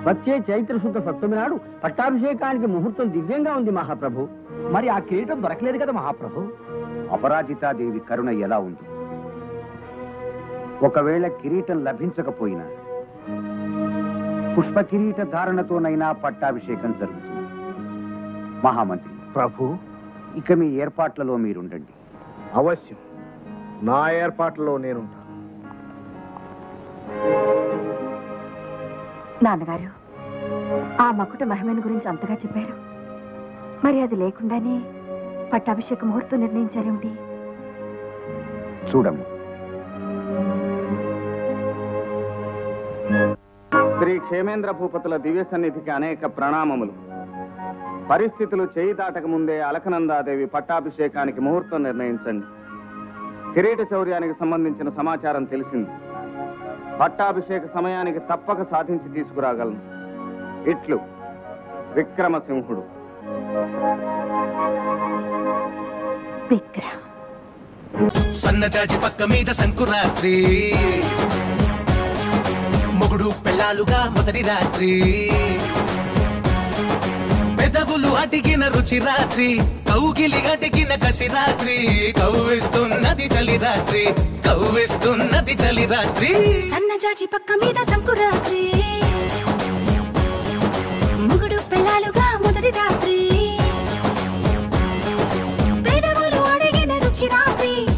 వచ్చే చైత్ర శుద్ధ సప్తమి నాడు పట్టాభిషేకానికి ముహూర్తం దివ్యంగా ఉంది మహాప్రభు. మరి ఆ కిరీటం దొరకలేదు కదా మహాప్రభు. అపరాజితాదేవి కరుణ ఎలా ఉంది? ఒకవేళ కిరీటం లభించకపోయినా పుష్ప కిరీట ధారణతోనైనా పట్టాభిషేకం జరుగుతుంది. మహామంత్రి ప్రభు, ఇక మీ ఏర్పాట్లలో మీరుండండి. అవశ్యం, నా ఏర్పాట్లలో నేనుంటా. నాన్నగారు ఆ మకుట మహిమను గురించి అంతగా చెప్పారు. మరి అది లేకుండానే పట్టాభిషేక ముహూర్తం నిర్ణయించారేమిటి? చూడము, శ్రీ క్షేమేంద్ర భూపతుల దివ్య సన్నిధికి అనేక ప్రణామములు. పరిస్థితులు చేయి దాటక ముందే అలకనందాదేవి పట్టాభిషేకానికి ముహూర్తం నిర్ణయించండి. కిరీట చౌర్యానికి సంబంధించిన సమాచారం తెలిసింది. పట్టాభిషేక సమయానికి తప్పక సాధించి తీసుకురాగలను. ఇట్లు విక్రమసింహుడు. సన్నజాజి పక్క మీద సంకురాత్రి, మొగుడు పెళ్ళాలుగా మొదటి రాత్రి, పెదవులు అడిగిన రుచి రాత్రి, కౌగిలి అడిగిన కసి రాత్రి, కవ్విస్తున్నది చలి రాత్రి, కవ్విస్తున్నది చలి రాత్రి. సన్నజాజి పక్క మీద సంకురాత్రి.